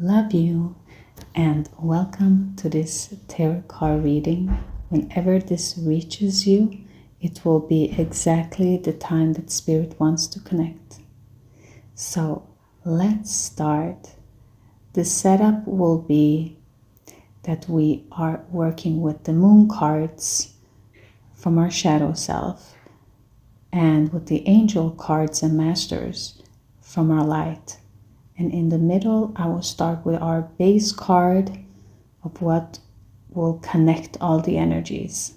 Love you and welcome to this tarot card reading. Whenever this reaches you, it will be exactly the time that Spirit wants to connect. So let's start. The setup will be that we are working with the moon cards from our shadow self and with the angel cards and masters from our light. And in the middle, I will start with our base card of what will connect all the energies.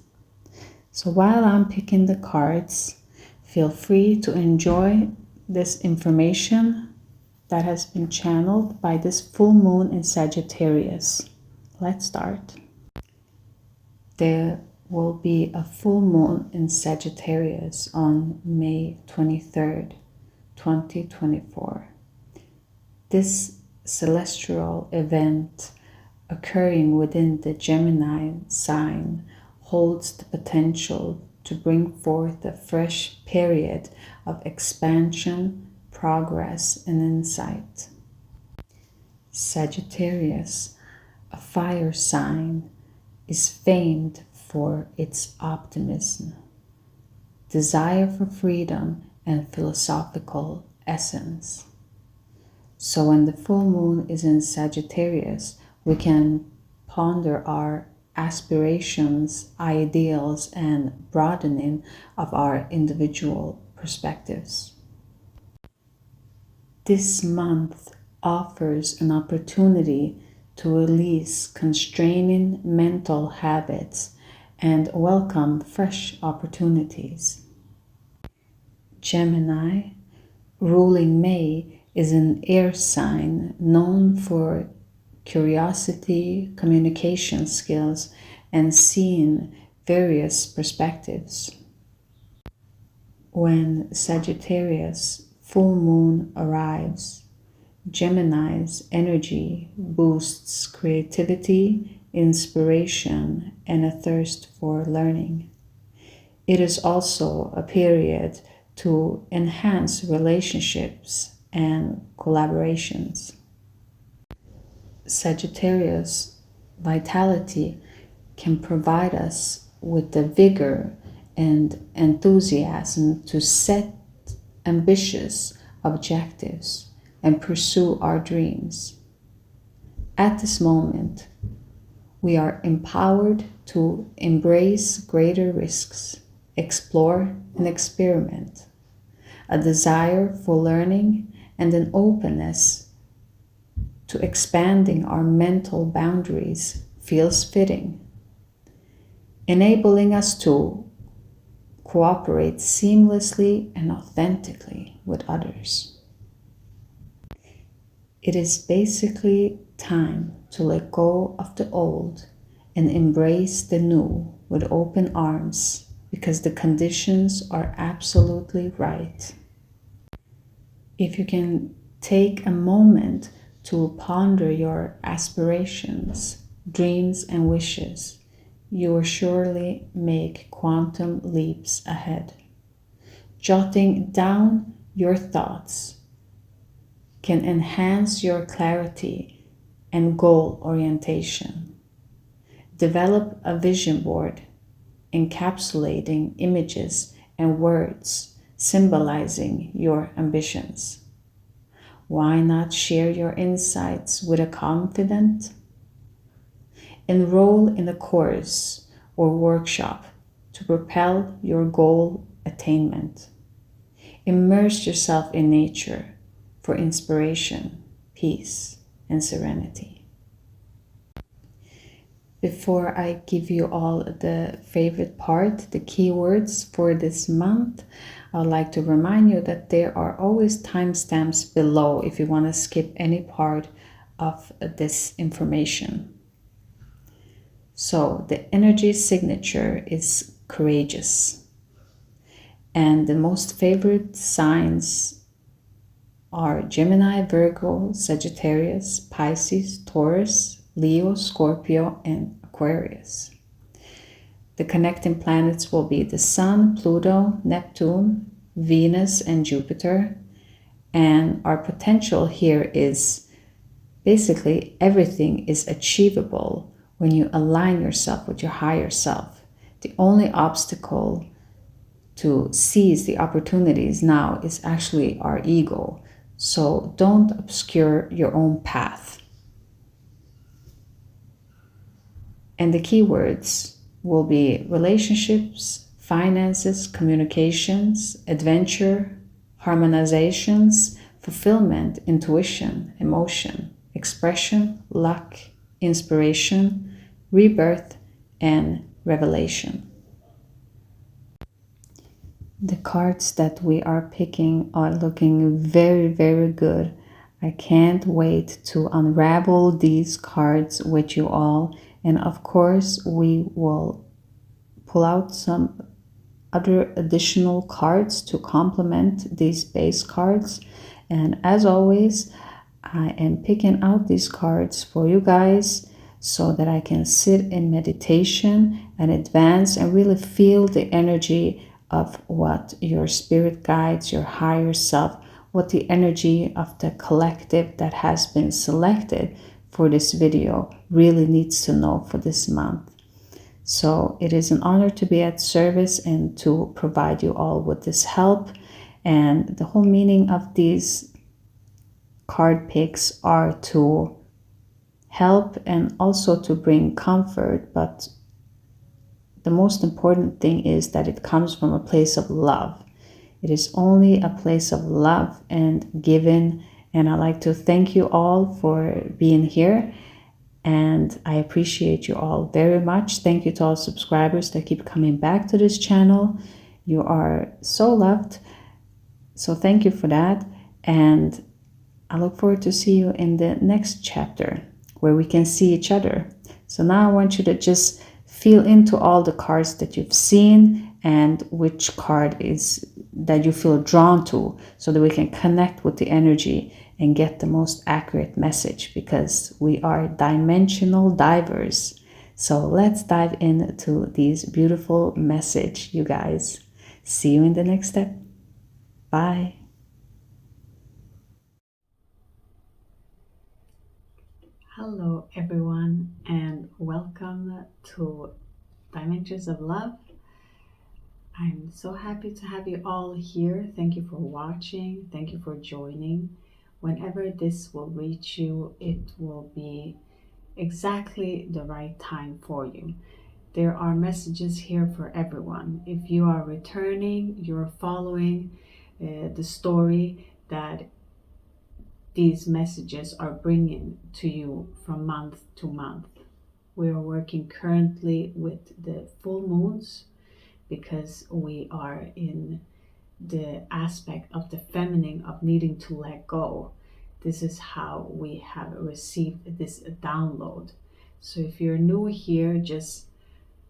So while I'm picking the cards, feel free to enjoy this information that has been channeled by this full moon in Sagittarius. Let's start. There will be a full moon in Sagittarius on May 23rd, 2024. This celestial event occurring within the Gemini sign holds the potential to bring forth a fresh period of expansion, progress, and insight. Sagittarius, a fire sign, is famed for its optimism, desire for freedom, and philosophical essence. So when the full moon is in Sagittarius, we can ponder our aspirations, ideals, and broadening of our individual perspectives. This month offers an opportunity to release constraining mental habits and welcome fresh opportunities. Gemini, ruling May, is an air sign known for curiosity, communication skills, and seeing various perspectives. When Sagittarius full moon arrives, Gemini's energy boosts creativity, inspiration, and a thirst for learning. It is also a period to enhance relationships and collaborations. Sagittarius vitality can provide us with the vigor and enthusiasm to set ambitious objectives and pursue our dreams. At this moment, we are empowered to embrace greater risks, explore and experiment. A desire for learning and an openness to expanding our mental boundaries feels fitting, enabling us to cooperate seamlessly and authentically with others. It is basically time to let go of the old and embrace the new with open arms because the conditions are absolutely right. If you can take a moment to ponder your aspirations, dreams, and wishes, you will surely make quantum leaps ahead. Jotting down your thoughts can enhance your clarity and goal orientation. Develop a vision board, encapsulating images and words, symbolizing your ambitions. Why not share your insights with a confidant? Enroll in a course or workshop to propel your goal attainment. Immerse yourself in nature for inspiration, peace, and serenity. Before I give you all the favorite part, the keywords for this month, I would like to remind you that there are always timestamps below if you want to skip any part of this information. So the energy signature is courageous. And the most favorite signs are Gemini, Virgo, Sagittarius, Pisces, Taurus, Leo, Scorpio, and Aquarius. The connecting planets will be the Sun, Pluto, Neptune, Venus, and Jupiter. And our potential here is Basically, everything is achievable when you align yourself with your higher self. The only obstacle to seize the opportunities now is actually our ego. So don't obscure your own path. And the keywords will be relationships, finances, communications, adventure, harmonizations, fulfillment, intuition, emotion, expression, luck, inspiration, rebirth, and revelation. The cards that we are picking are looking very, very good. I can't wait to unravel these cards with you all. And of course, we will pull out some other additional cards to complement these base cards. And as always, I am picking out these cards for you guys so that I can sit in meditation and advance and really feel the energy of what your spirit guides, your higher self, what the energy of the collective that has been selected for this video really needs to know for this month. So it is an honor to be at service and to provide you all with this help. And the whole meaning of these card picks are to help and also to bring comfort, but the most important thing is that it comes from a place of love. It is only a place of love and giving. And I'd like to thank you all for being here. And I appreciate you all very much. Thank you to all subscribers that keep coming back to this channel. You are so loved. So thank you for that. And I look forward to see you in the next chapter where we can see each other. So now I want you to just feel into all the cards that you've seen and which card is that you feel drawn to so that we can connect with the energy and get the most accurate message, because we are dimensional divers. So let's dive into these beautiful message, you guys. See you in the next step. Bye. Hello everyone, and welcome to Dimensions of Love. I'm so happy to have you all here. Thank you for watching. Thank you for joining. Whenever this will reach you, it will be exactly the right time for you. There are messages here for everyone. If you are returning, you're following the story that these messages are bringing to you from month to month. We are working currently with the full moons because we are in the aspect of the feminine of needing to let go. This is how we have received this download. So if you're new here, just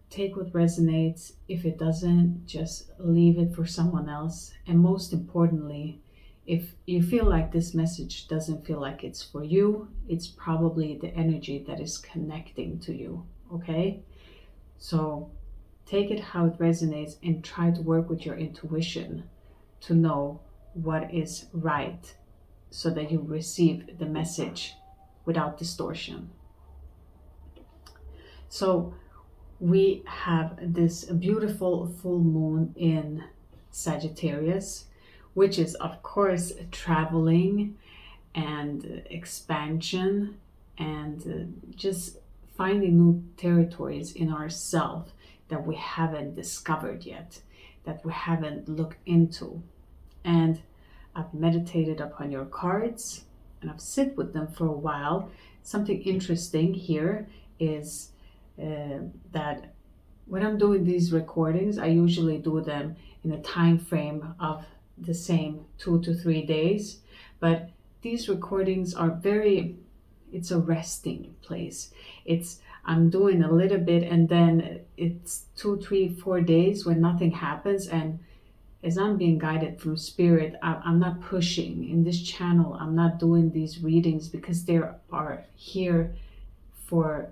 take what resonates. If it doesn't, just leave it for someone else. And most importantly, if you feel like this message doesn't feel like it's for you, it's probably the energy that is connecting to you, okay? So take it how it resonates and try to work with your intuition to know what is right so that you receive the message without distortion. So we have this beautiful full moon in Sagittarius, which is of course traveling and expansion and just finding new territories in ourselves that we haven't discovered yet, that we haven't looked into. And I've meditated upon your cards and I've sit with them for a while. Something interesting here is that when I'm doing these recordings, I usually do them in a time frame of the same 2 to 3 days. But these recordings are it's a resting place. I'm doing a little bit and then it's 2, 3, 4 days when nothing happens. And as I'm being guided through spirit, I'm not pushing in this channel. I'm not doing these readings because they are here for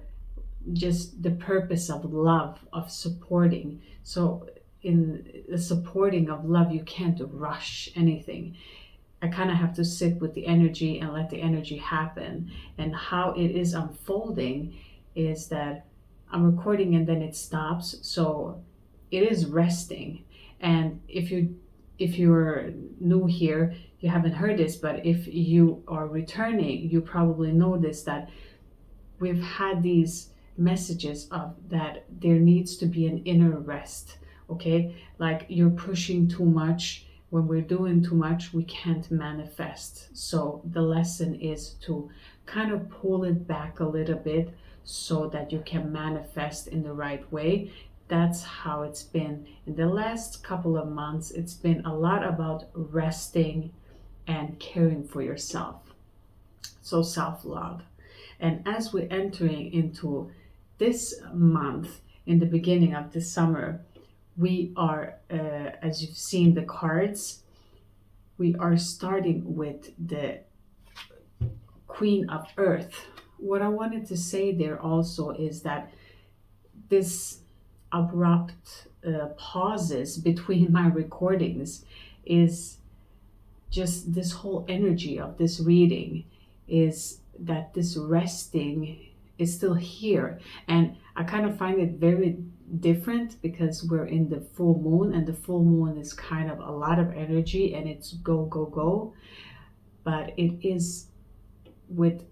just the purpose of love, of supporting. So in the supporting of love, you can't rush anything. I kind of have to sit with the energy and let the energy happen. And how it is unfolding is that I'm recording and then it stops. So it is resting. And if you're new here, you haven't heard this, but if you are returning, you probably notice that we've had these messages of that there needs to be an inner rest. Okay, like you're pushing too much. When we're doing too much, we can't manifest. So the lesson is to kind of pull it back a little bit so that you can manifest in the right way. That's how it's been in the last couple of months. It's been a lot about resting and caring for yourself. So self-love. And as we're entering into this month, in the beginning of the summer, we are, as you've seen the cards, we are starting with the Queen of Earth. What I wanted to say there also is that this abrupt pauses between my recordings is just this whole energy of this reading is that this resting is still here. And I kind of find it very different because we're in the full moon, and the full moon is kind of a lot of energy and it's go, go, go. But it is with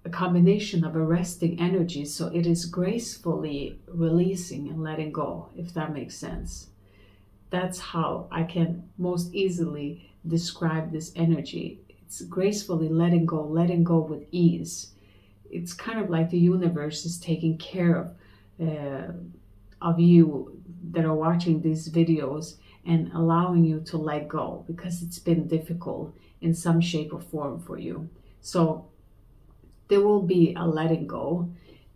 a combination of a resting energy. So it is gracefully releasing and letting go, if that makes sense. That's how I can most easily describe this energy. It's gracefully letting go with ease. It's kind of like the universe is taking care of you that are watching these videos and allowing you to let go because it's been difficult in some shape or form for you. So there will be a letting go.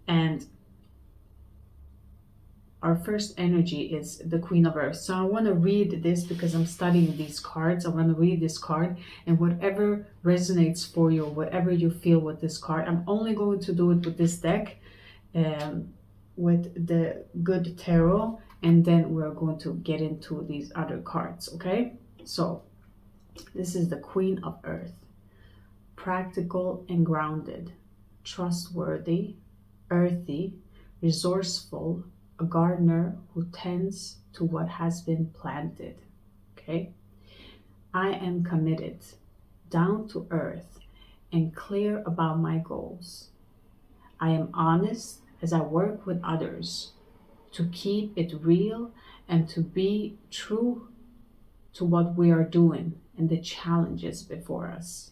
And our first energy is the Queen of Earth. So I want to read this because I'm studying these cards. I want to read this card, and whatever resonates for you, whatever you feel with this card, I'm only going to do it with this deck, with the Good Tarot, and then we're going to get into these other cards, okay? So this is the Queen of Earth. Practical and grounded, trustworthy, earthy, resourceful, a gardener who tends to what has been planted. Okay? I am committed, down to earth, and clear about my goals. I am honest as I work with others to keep it real and to be true to what we are doing and the challenges before us.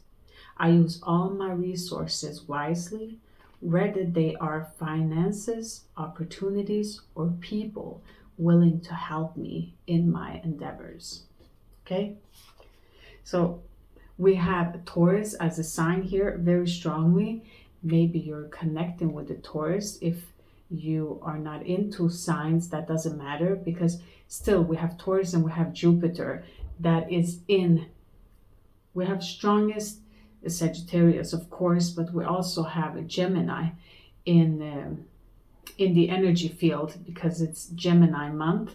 I use all my resources wisely, whether they are finances, opportunities, or people willing to help me in my endeavors. Okay? So we have Taurus as a sign here very strongly. Maybe you're connecting with the Taurus. If you are not into signs, that doesn't matter, because still we have Taurus and we have Jupiter that is in. We have strongest Sagittarius, of course, but we also have a Gemini in the energy field because it's Gemini month.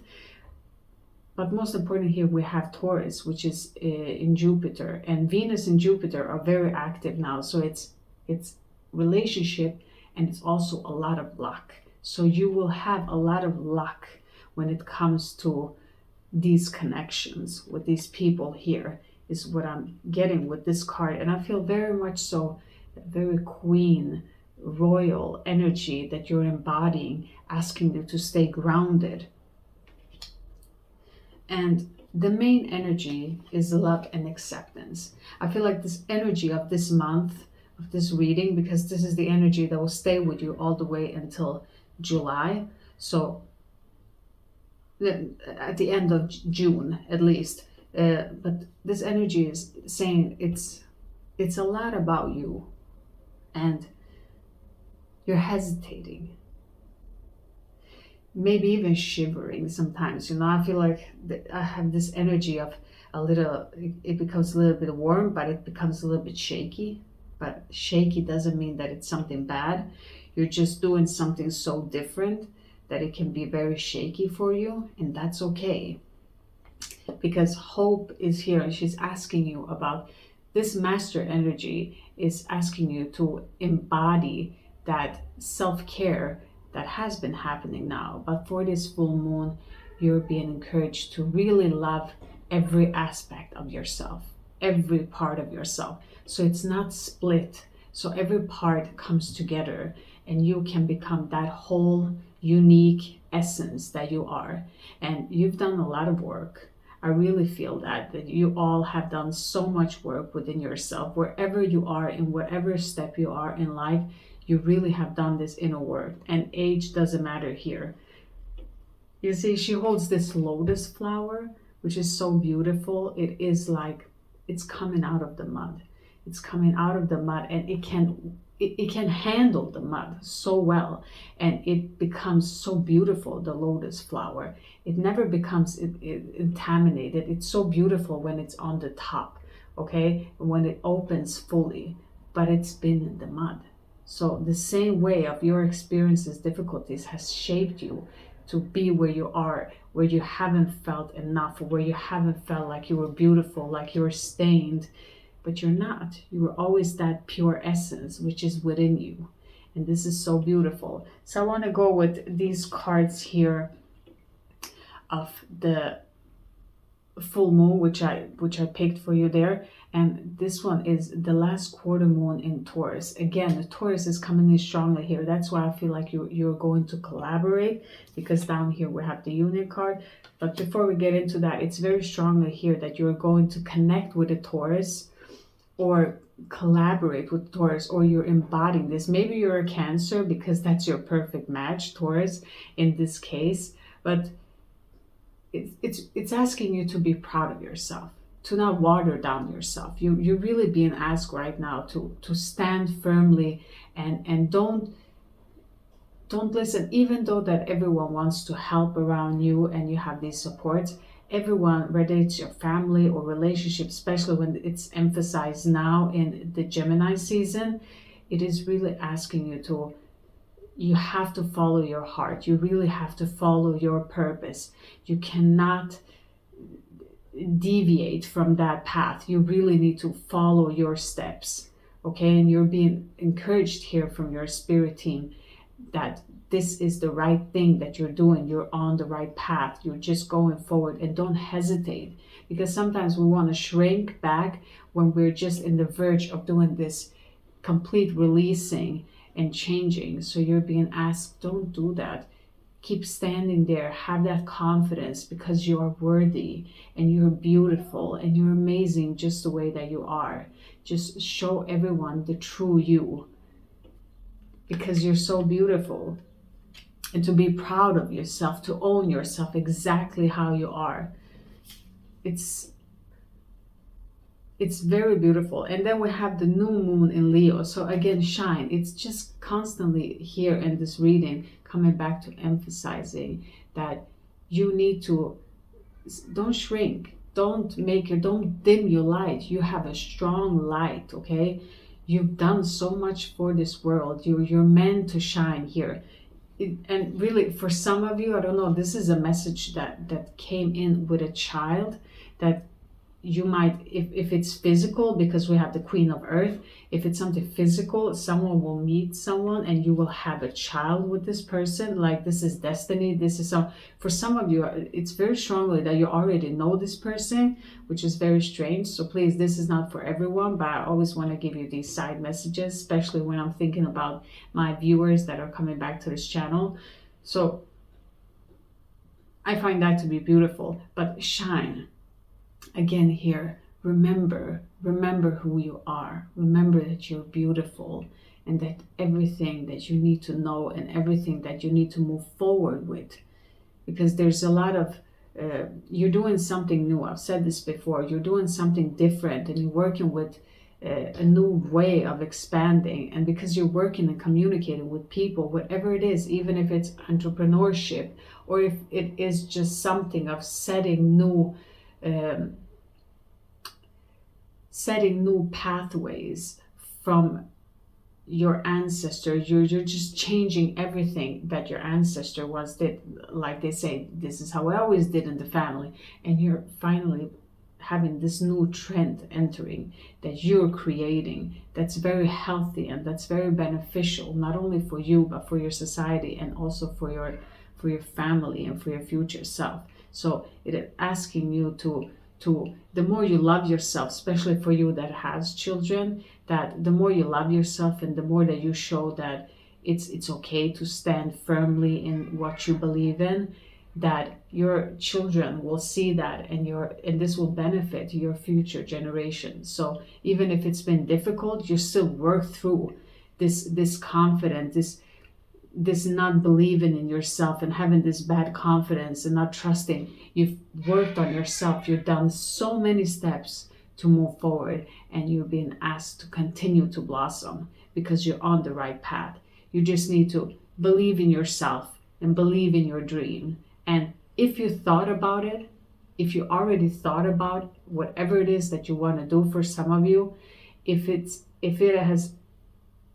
But most important here, we have Taurus, which is in Jupiter, and Venus and Jupiter are very active now. So it's relationship, and it's also a lot of luck. So you will have a lot of luck when it comes to these connections with these people here, is what I'm getting with this card. And I feel very much so, very queen, royal energy that you're embodying, asking you to stay grounded. And the main energy is love and acceptance. I feel like this energy of this month, of this reading, because this is the energy that will stay with you all the way until July. So at the end of June, at least. But this energy is saying it's a lot about you, and you're hesitating, maybe even shivering sometimes. I feel like I have this energy of it becomes a little bit warm, but it becomes a little bit shaky. But shaky doesn't mean that it's something bad. You're just doing something so different that it can be very shaky for you, and that's okay. Because hope is here, and she's asking you about this master energy is asking you to embody that self-care that has been happening now. But for this full moon, you're being encouraged to really love every aspect of yourself, every part of yourself. So it's not split. So every part comes together and you can become that whole unique essence that you are. And you've done a lot of work. I really feel that you all have done so much work within yourself. Wherever you are, in whatever step you are in life, you really have done this inner work, and age doesn't matter here. You see, she holds this lotus flower, which is so beautiful. It is like it's coming out of the mud. It's coming out of the mud, and it can handle the mud so well, and it becomes so beautiful. The lotus flower, it never becomes contaminated. It's so beautiful when it's on the top, okay, when it opens fully, but it's been in the mud. So the same way of your experiences, difficulties has shaped you to be where you are, where you haven't felt enough, where you haven't felt like you were beautiful, like you were stained, but you're not. You were always that pure essence, which is within you. And this is so beautiful. So I want to go with these cards here of the full moon, which I picked for you there. And this one is the last quarter moon in Taurus. Again, the Taurus is coming in strongly here. That's why I feel like you're going to collaborate, because down here we have the Union card. But before we get into that, it's very strongly here that you're going to connect with the Taurus or collaborate with Taurus, or you're embodying this. Maybe you're a Cancer because that's your perfect match, Taurus, in this case. But it's asking you to be proud of yourself, to not water down yourself. You're really being asked right now to stand firmly and don't listen, even though that everyone wants to help around you and you have these supports. Everyone, whether it's your family or relationship, especially when it's emphasized now in the Gemini season, it is really asking you you have to follow your heart. You really have to follow your purpose. You cannot deviate from that path. You really need to follow your steps, okay? And you're being encouraged here from your spirit team that this is the right thing that you're doing. You're on the right path. You're just going forward, and don't hesitate, because sometimes we want to shrink back when we're just in the verge of doing this complete releasing and changing. So you're being asked, don't do that. Keep standing there, have that confidence, because you are worthy and you're beautiful and you're amazing just the way that you are. Just show everyone the true you, because you're so beautiful. And to be proud of yourself, to own yourself exactly how you are. It's very beautiful. And then we have the new moon in Leo. So again, shine. It's just constantly here in this reading coming back to emphasizing that you need to, don't shrink, don't dim your light. You have a strong light, okay? You've done so much for this world. You're meant to shine here. And really, for some of you, I don't know, this is a message that came in with a child, that you might, if it's physical, because we have the Queen of Earth, if it's something physical, someone will meet someone and you will have a child with this person. Like, this is destiny. This is for some of you, it's very strongly that you already know this person, which is very strange. So please, this is not for everyone, but I always want to give you these side messages, especially when I'm thinking about my viewers that are coming back to this channel. So I find that to be beautiful. But shine. Again here, remember who you are. Remember that you're beautiful, and that everything that you need to know and everything that you need to move forward with. Because there's a lot of, you're doing something new. I've said this before. You're doing something different, and you're working with a new way of expanding. And because you're working and communicating with people, whatever it is, even if it's entrepreneurship, or if it is just something of setting new pathways from your ancestors. You're just changing everything that your ancestor once did. Like they say, this is how I always did in the family, and you're finally having this new trend entering that you're creating, that's very healthy and that's very beneficial, not only for you but for your society and also for your family and for your future self. So it is asking you to the more you love yourself, especially for you that has children, that the more you love yourself and the more that you show that it's okay to stand firmly in what you believe in, that your children will see that, and this will benefit your future generations. So even if it's been difficult, you still work through this confidence, this not believing in yourself and having this bad confidence and not trusting. You've worked on yourself. You've done so many steps to move forward, and you're being asked to continue to blossom because you're on the right path. You just need to believe in yourself and believe in your dream. And if you thought about it, if you already thought about whatever it is that you want to do, for some of you, if it has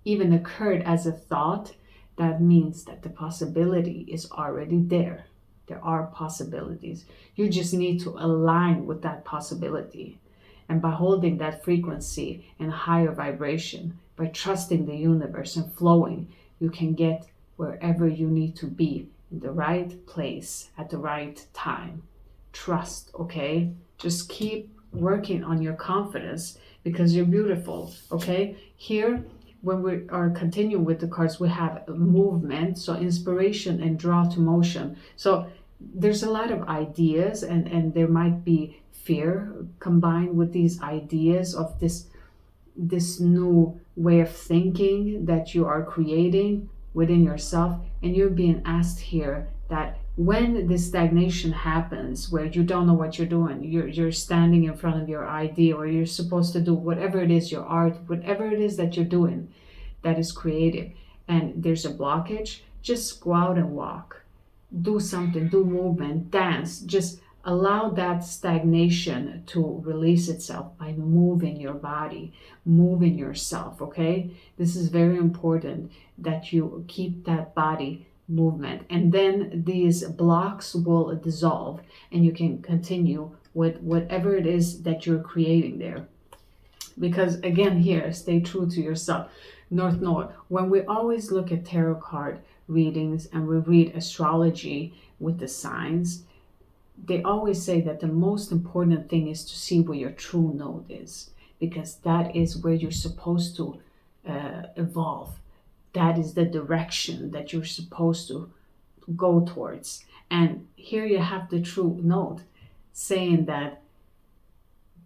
even occurred as a thought, that means that the possibility is already there. There are possibilities. You just need to align with that possibility. And by holding that frequency in higher vibration, by trusting the universe and flowing, you can get wherever you need to be, in the right place at the right time. Trust, okay? Just keep working on your confidence because you're beautiful, okay? Here, when we are continuing with the cards, we have movement, so inspiration and draw to motion. So there's a lot of ideas, and there might be fear combined with these ideas of this new way of thinking that you are creating within yourself. And you're being asked here that when this stagnation happens, where you don't know what you're doing, you're standing in front of your idea, or you're supposed to do whatever it is, your art, whatever it is that you're doing that is creative, and there's a blockage, just go out and walk. Do something, do movement, dance. Just allow that stagnation to release itself by moving your body, moving yourself, okay? This is very important that you keep that body movement, and then these blocks will dissolve and you can continue with whatever it is that you're creating there. Because again, here, stay true to yourself. North Node, when we always look at tarot card readings and we read astrology with the signs, they always say that the most important thing is to see where your true node is, because that is where you're supposed to evolve. That is the direction that you're supposed to go towards. And here you have the true node saying that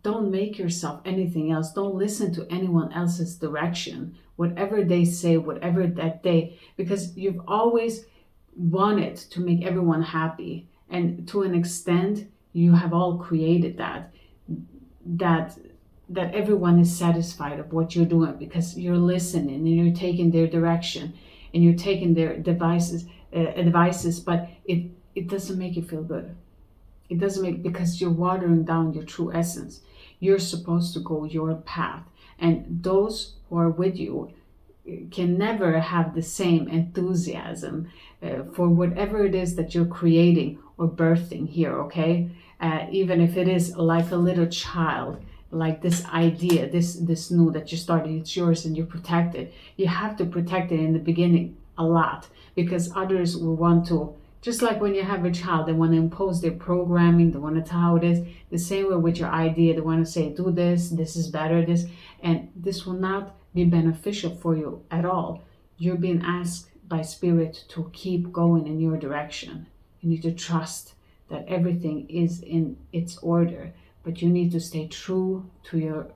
don't make yourself anything else. Don't listen to anyone else's direction. Whatever they say, whatever that they, because you've always wanted to make everyone happy. And to an extent, you have all created that everyone is satisfied of what you're doing because you're listening and you're taking their direction and you're taking their advices, but it doesn't make you feel good. It doesn't make, because you're watering down your true essence. You're supposed to go your path, and those who are with you can never have the same enthusiasm for whatever it is that you're creating or birthing here, okay? Even if it is like a little child, like this idea, this new that you started, it's yours and you protect it. You have to protect it in the beginning a lot, because others will want to, just like when you have a child, they want to impose their programming, they want to tell how it is. The same way with your idea, they want to say, do this, this is better, this, and this will not be beneficial for you at all. You're being asked by Spirit to keep going in your direction. You need to trust that everything is in its order, but you need to stay true to your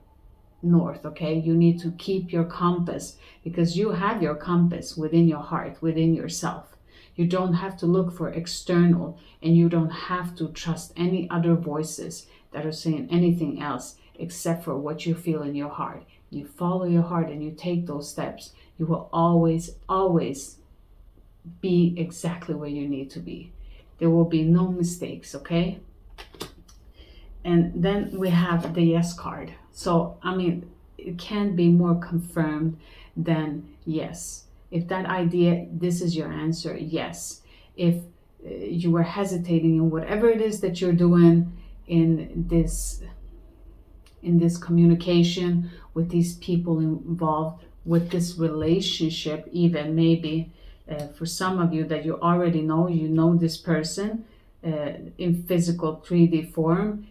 north, okay? You need to keep your compass, because you have your compass within your heart, within yourself. You don't have to look for external, and you don't have to trust any other voices that are saying anything else except for what you feel in your heart. You follow your heart and you take those steps. You will always, always be exactly where you need to be. There will be no mistakes, okay? And then we have the yes card. So, I mean, it can't be more confirmed than yes. If that idea, this is your answer, yes. If you were hesitating in whatever it is that you're doing in this in this communication with these people involved, with this relationship, even maybe for some of you that you already know, you know this person in physical 3D form.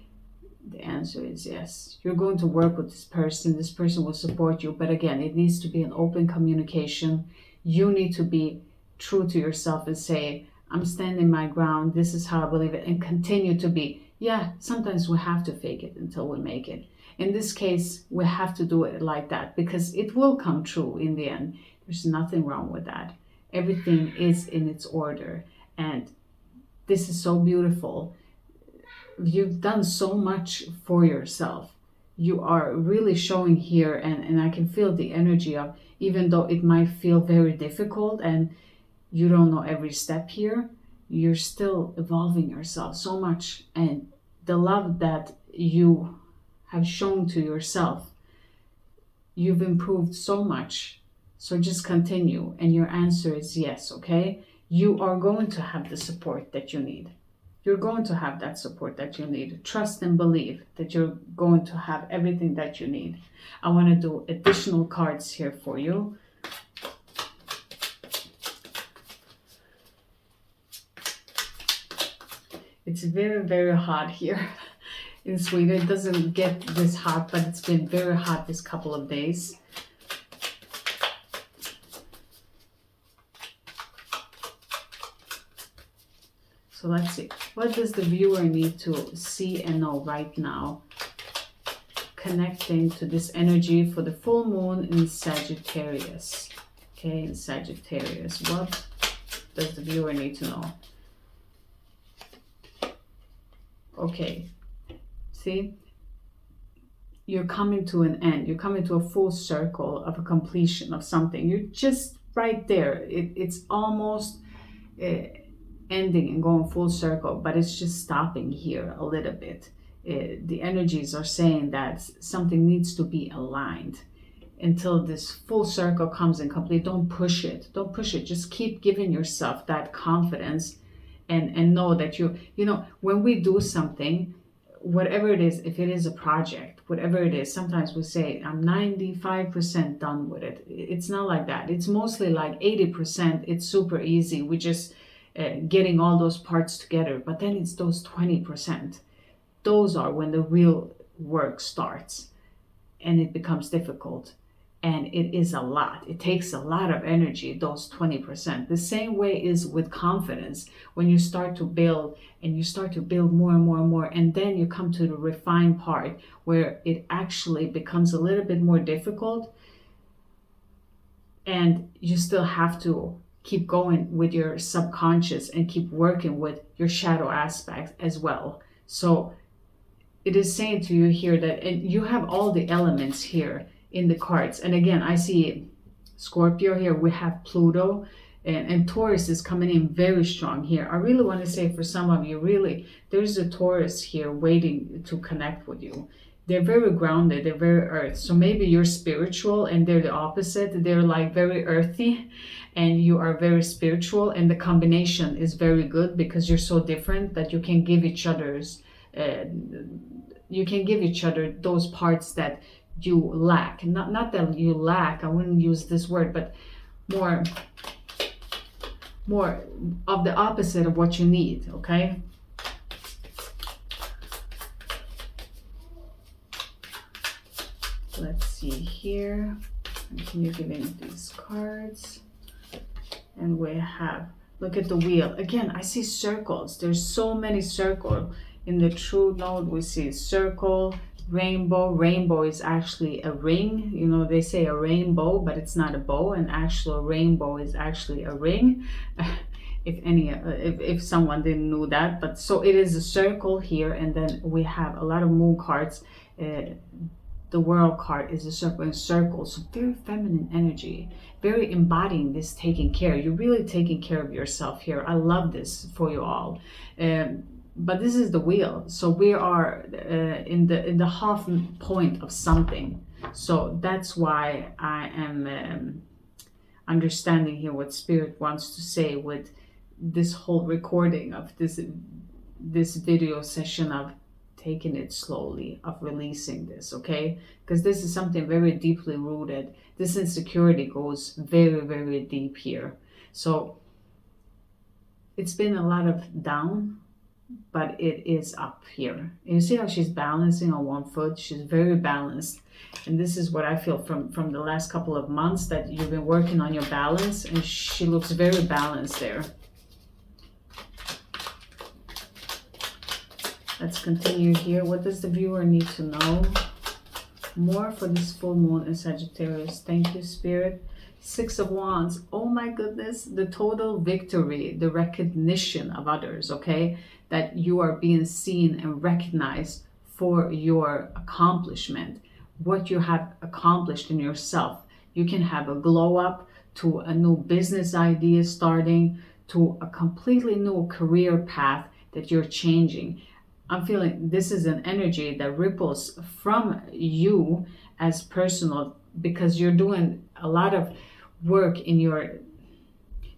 The answer is yes. You're going to work with this person. This person will support you. But again, it needs to be an open communication. You need to be true to yourself and say, I'm standing my ground. This is how I believe it. And continue to be. Yeah, sometimes we have to fake it until we make it. In this case, we have to do it like that because it will come true in the end. There's nothing wrong with that. Everything is in its order. And this is so beautiful. You've done so much for yourself. You are really showing here, and I can feel the energy of, even though it might feel very difficult and you don't know every step here, you're still evolving yourself so much. And the love that you have shown to yourself, you've improved so much. So just continue. And your answer is yes, okay? You are going to have the support that you need. You're going to have that support that you need. Trust and believe that you're going to have everything that you need. I want to do additional cards here for you. It's very, very hot here in Sweden. It doesn't get this hot, but it's been very hot this couple of days. So let's see. What does the viewer need to see and know right now? Connecting to this energy for the full moon in Sagittarius. Okay, in Sagittarius. What does the viewer need to know? Okay. See? You're coming to an end. You're coming to a full circle of a completion of something. You're just right there. It's almost... ending and going full circle, but it's just stopping here a little bit. The energies are saying that something needs to be aligned until this full circle comes and complete. Don't push it. Don't push it. Just keep giving yourself that confidence and know that you know, when we do something, whatever it is, if it is a project, whatever it is, sometimes we say, I'm 95% done with it. It's not like that. It's mostly like 80%. It's super easy. We just getting all those parts together, but then it's those 20%. Those are when the real work starts and it becomes difficult, and it is a lot. It takes a lot of energy, those 20%. The same way is with confidence. When you start to build and you start to build more and more and more, and then you come to the refined part where it actually becomes a little bit more difficult, and you still have to keep going with your subconscious and keep working with your shadow aspects as well. So it is saying to you here that, and you have all the elements here in the cards. And again, I see Scorpio here. We have Pluto, and Taurus is coming in very strong here. I really want to say for some of you, really, there's a Taurus here waiting to connect with you. They're very grounded, they're very earth. So maybe you're spiritual and they're the opposite. They're like very earthy and you are very spiritual, and the combination is very good because you're so different that you can give each other's those parts that you lack. Not that you lack, I wouldn't use this word, but more of the opposite of what you need, okay? Let's see here. Continue giving these cards. And we have, look at the wheel. Again, I see circles. There's so many circles. In the true node, we see circle, rainbow. Rainbow is actually a ring. You know, they say a rainbow, but it's not a bow. An actual rainbow is actually a ring. If someone didn't know that. But so it is a circle here. And then we have a lot of moon cards. The world card is a circle, so very feminine energy, very embodying this taking care. You're really taking care of yourself here. I love this for you all. But this is the wheel, so we are in the half point of something. So that's why I am understanding here what Spirit wants to say with this whole recording of this video session of taking it slowly, of releasing this, okay? Because this is something very deeply rooted. This insecurity goes very, very deep here. So it's been a lot of down, but it is up here. And you see how she's balancing on one foot? She's very balanced. And this is what I feel from the last couple of months, that you've been working on your balance, and she looks very balanced there. Let's continue here. What does the viewer need to know more for this full moon in Sagittarius? Thank you, Spirit. Six of Wands. Oh my goodness. The total victory, the recognition of others, okay? That you are being seen and recognized for your accomplishment, what you have accomplished in yourself. You can have a glow up to a new business idea starting, to a completely new career path that you're changing. I'm feeling this is an energy that ripples from you as personal, because you're doing a lot of work in your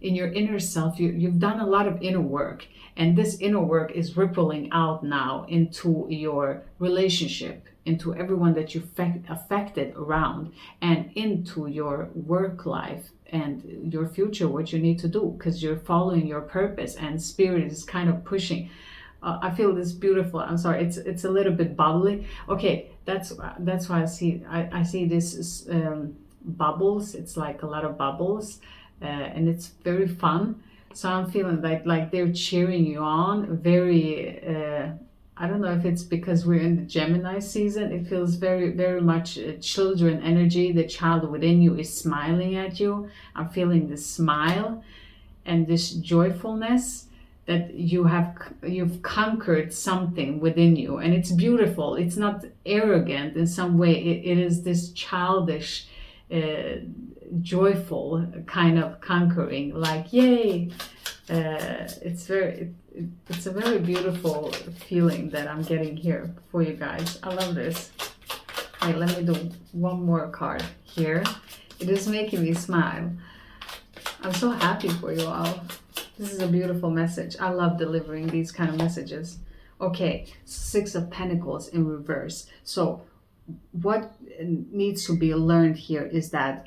inner self. You've done a lot of inner work, and this inner work is rippling out now into your relationship, into everyone that you affected around, and into your work life and your future, what you need to do, because you're following your purpose, and Spirit is kind of pushing. I feel this beautiful. I'm sorry, it's a little bit bubbly. Okay, that's why I see this bubbles. It's like a lot of bubbles, and it's very fun. So I'm feeling like they're cheering you on. Very. I don't know if it's because we're in the Gemini season. It feels very, very much children energy. The child within you is smiling at you. I'm feeling this smile and this joyfulness, that you've conquered something within you, and it's beautiful. It's not arrogant in some way. It is this childish, joyful kind of conquering, like yay. It's a very beautiful feeling that I'm getting here for you guys. I love this. Okay, let me do one more card here. It is making me smile. I'm so happy for you all. This is a beautiful message. I love delivering these kind of messages. Okay, Six of Pentacles in reverse. So what needs to be learned here is that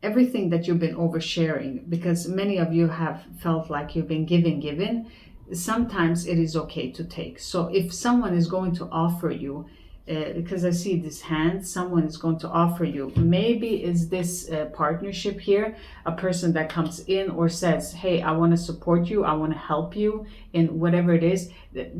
everything that you've been oversharing, because many of you have felt like you've been given, sometimes it is okay to take. So if someone is going to offer you, because I see this hand, someone is going to offer you, maybe is this partnership here, a person that comes in or says, hey, I want to support you, I want to help you in whatever it is.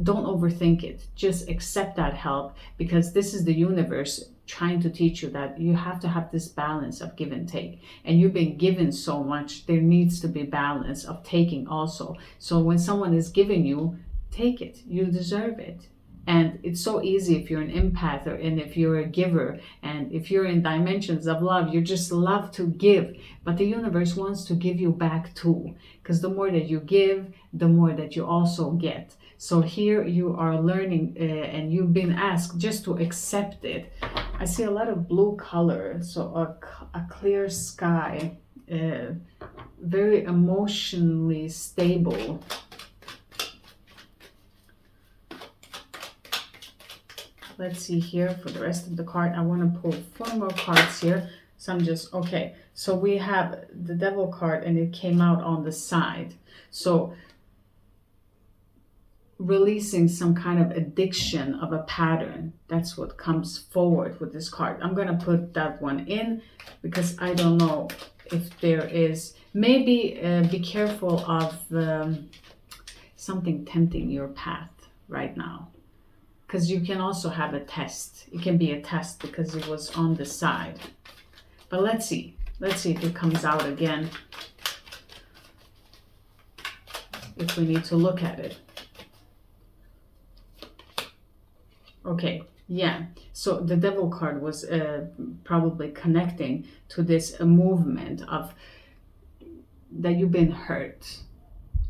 Don't overthink it. Just accept that help, because this is the universe trying to teach you that you have to have this balance of give and take. And you've been given so much, there needs to be balance of taking also. So when someone is giving you, take it. You deserve it. And it's so easy if you're an empath, and if you're a giver, and if you're in dimensions of love, you just love to give. But the universe wants to give you back too, because the more that you give, the more that you also get. So here you are learning, and you've been asked just to accept it. I see a lot of blue color, so a clear sky, very emotionally stable. Let's see here for the rest of the card. I want to pull 4 more cards here. So I'm just, okay. So we have the Devil card, and it came out on the side. So releasing some kind of addiction of a pattern. That's what comes forward with this card. I'm going to put that one in, because I don't know if there is, maybe be careful of something tempting your path right now. Because you can also have a test. It can be a test because it was on the side. But let's see. Let's see if it comes out again. If we need to look at it. Okay, yeah. So the Devil card was probably connecting to this movement of that you've been hurt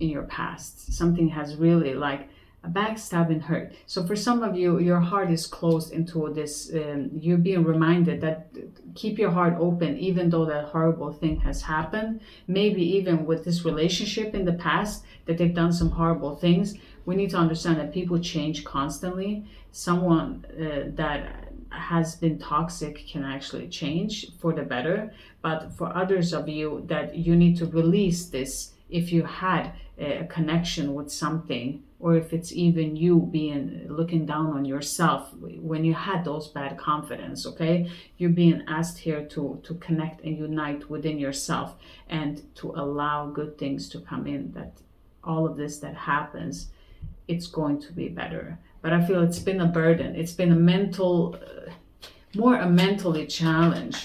in your past. Something has really like a backstabbing hurt. So for some of you, your heart is closed into this. You're being reminded that keep your heart open, even though that horrible thing has happened. Maybe even with this relationship in the past, that they've done some horrible things. we need to understand that people change constantly. Someone that has been toxic can actually change for the better, but for others of you that you need to release this, if you had a connection with something, or if it's even you being looking down on yourself when you had those bad confidence, okay, you're being asked here to connect and unite within yourself and to allow good things to come in, that all of this that happens, it's going to be better. But I feel it's been a burden, it's been a mental more a mentally challenge.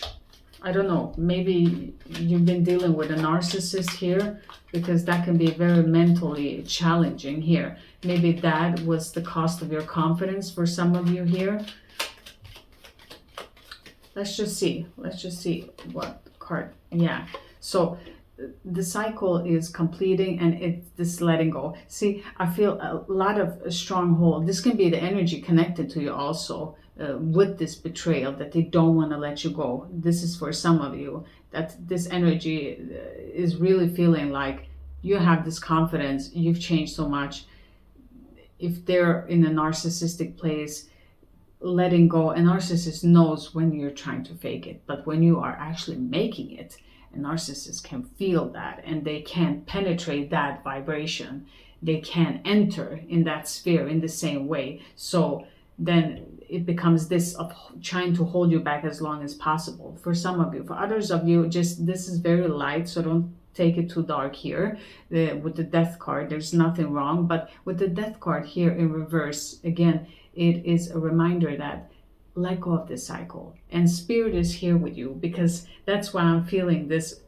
I don't know, maybe you've been dealing with a narcissist here, because that can be very mentally challenging here. Maybe that was the cost of your confidence for some of you here. Let's just see what card. Yeah, so the cycle is completing and it's this letting go. See, I feel a lot of stronghold. This can be the energy connected to you also, with this betrayal, that they don't want to let you go. This is for some of you, that this energy is really feeling like you have this confidence, you've changed so much. If they're in a narcissistic place, letting go, a narcissist knows when you're trying to fake it, but when you are actually making it, a narcissist can feel that, and they can penetrate that vibration. They can enter in that sphere in the same way. So then it becomes this of trying to hold you back as long as possible for some of you. For others of you, just this is very light, so don't take it too dark here. With the death card, there's nothing wrong, but with the death card here in reverse, again, it is a reminder that let go of this cycle, and spirit is here with you, because that's why I'm feeling this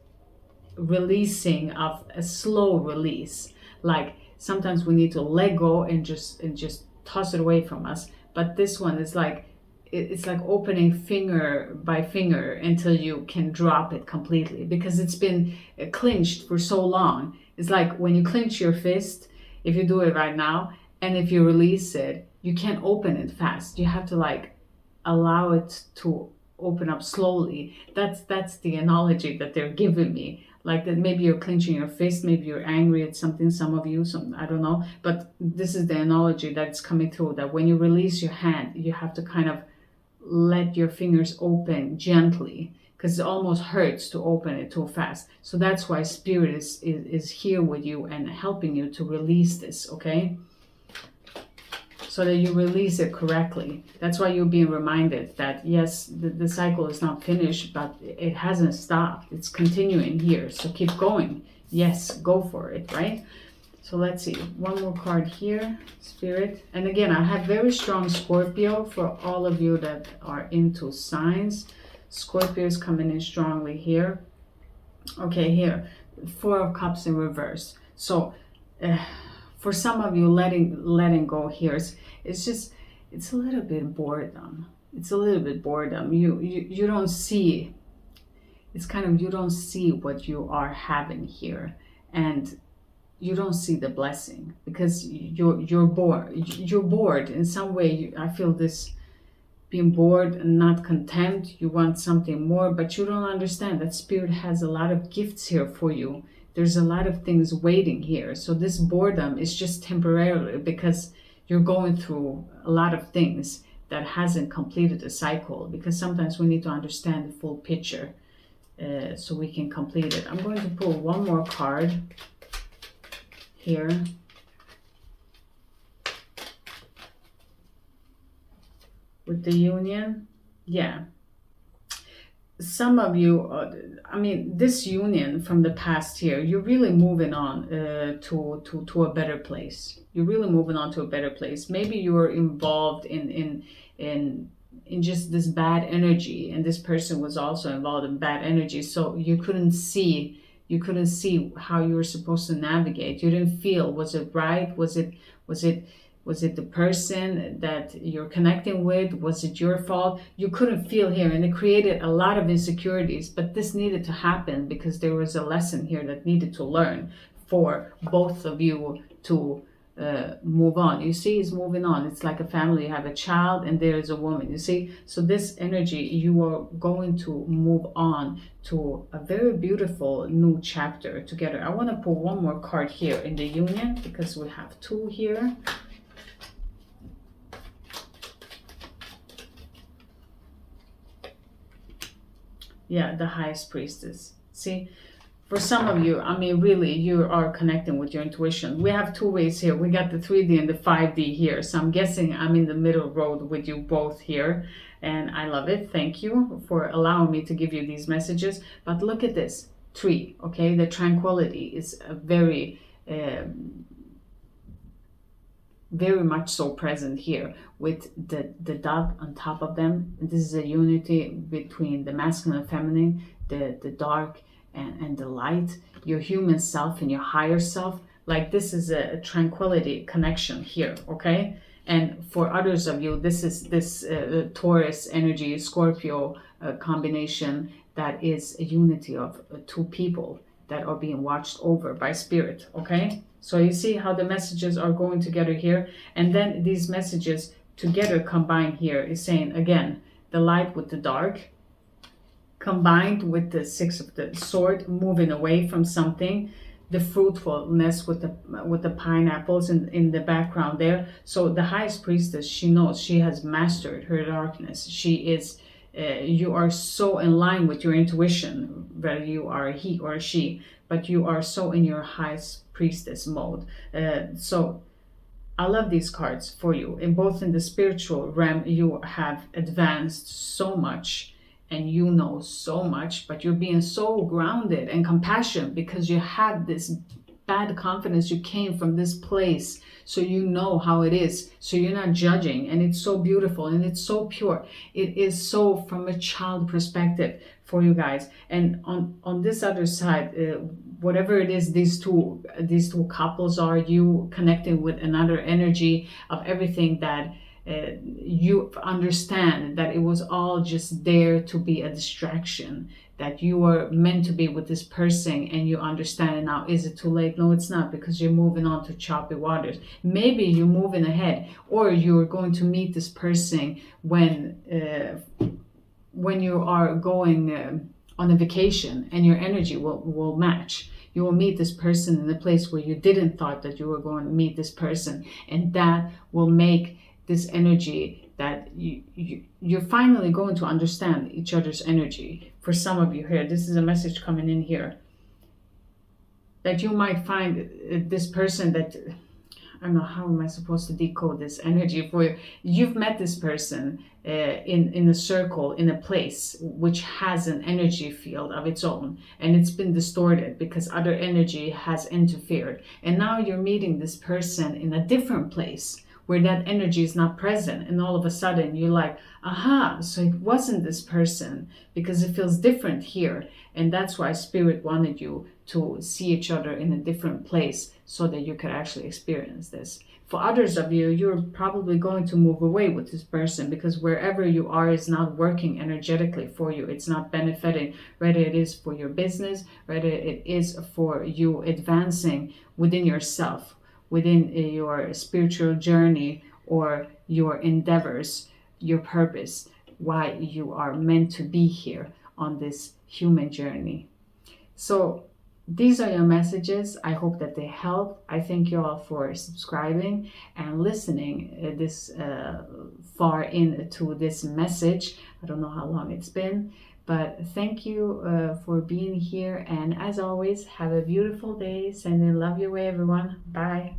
releasing of a slow release. Like sometimes we need to let go and just toss it away from us, but this one is like, it's like opening finger by finger until you can drop it completely, because it's been clinched for so long. It's like when you clench your fist, if you do it right now, and if you release it, you can't open it fast. You have to like allow it to open up slowly. That's the analogy that they're giving me. Like that maybe you're clenching your fist, maybe you're angry at something, some of you, I don't know. But this is the analogy that's coming through, that when you release your hand, you have to kind of let your fingers open gently, because it almost hurts to open it too fast. So that's why spirit is here with you and helping you to release this, okay? So that you release it correctly. That's why you're being reminded that yes, the cycle is not finished, but it hasn't stopped. It's continuing here. So keep going. Yes, go for it, right? So let's see, one more card here, Spirit. And again, I have very strong Scorpio for all of you that are into signs. Scorpio is coming in strongly here. Okay, here, Four of Cups in reverse. So for some of you, letting go here, it's just, it's a little bit boredom. It's a little bit boredom. You don't see, it's kind of, you don't see what you are having here, and you don't see the blessing, because you're bored in some way. I feel this being bored and not content. You want something more, but you don't understand that spirit has a lot of gifts here for you. There's a lot of things waiting here. So this boredom is just temporarily, because you're going through a lot of things that hasn't completed the cycle, because sometimes we need to understand the full picture so we can complete it. I'm going to pull one more card here. With the union, yeah. Some of you, I mean, this union from the past here, you're really moving on to a better place. You're really moving on to a better place. Maybe you're involved in just this bad energy, and this person was also involved in bad energy. So you couldn't see how you were supposed to navigate. You didn't feel, was it right? Was it the person that you're connecting with? Was it your fault? You couldn't feel here, and it created a lot of insecurities, but this needed to happen because there was a lesson here that needed to learn for both of you to move on. You see, it's moving on. It's like a family. You have a child and there is a woman. You see, so this energy, you are going to move on to a very beautiful new chapter together. I want to put one more card here in the union because we have two here. Yeah, the highest priestess. See, for some of you, I mean, really, you are connecting with your intuition. We have two ways here. We got the 3D and the 5D here. So I'm guessing I'm in the middle road with you both here. And I love it. Thank you for allowing me to give you these messages. But look at this tree, okay? The tranquility is a very much so present here with the dot on top of them. This is a unity between the masculine and feminine, the dark and the light, your human self and your higher self. Like this is a tranquility connection here, okay? And for others of you, this is this Taurus energy, Scorpio combination that is a unity of two people that are being watched over by spirit, okay? So you see how the messages are going together here, and then these messages together combined here is saying again, the light with the dark, combined with the Six of the Sword, moving away from something, the fruitfulness with the pineapples in the background there. So the highest priestess, she knows she has mastered her darkness. She is you are so in line with your intuition, whether you are a he or a she, but you are so in your highest priestess mode. So I love these cards for you. In both in the spiritual realm, you have advanced so much and you know so much, but you're being so grounded and compassionate because you had this bad confidence. You came from this place, so you know how it is. So you're not judging, and it's so beautiful and it's so pure. It is so from a child perspective for you guys. And on this other side, whatever it is, these two couples are you connecting with another energy of everything that you understand that it was all just there to be a distraction, that you were meant to be with this person, and you understand it now. Is it too late? No, it's not, because you're moving on to choppy waters. Maybe you're moving ahead, or you're going to meet this person when you are going on a vacation, and your energy will match. You will meet this person in a place where you didn't thought that you were going to meet this person, and that will make this energy that you're finally going to understand each other's energy. For some of you here, this is a message coming in here, that you might find this person that, I don't know, how am I supposed to decode this energy for you? You've met this person in a circle, in a place which has an energy field of its own, and it's been distorted because other energy has interfered. And now you're meeting this person in a different place where that energy is not present, and all of a sudden you're like, aha, so it wasn't this person, because it feels different here. And that's why spirit wanted you to see each other in a different place so that you could actually experience this. For others of you, you're probably going to move away with this person because wherever you are is not working energetically for you. It's not benefiting, whether it is for your business, whether it is for you advancing within yourself, within your spiritual journey, or your endeavors, your purpose, why you are meant to be here on this human journey. So these are your messages. I hope that they help. I thank you all for subscribing and listening this far into this message. I don't know how long it's been, but thank you for being here. And as always, have a beautiful day. Sending love your way, everyone. Bye.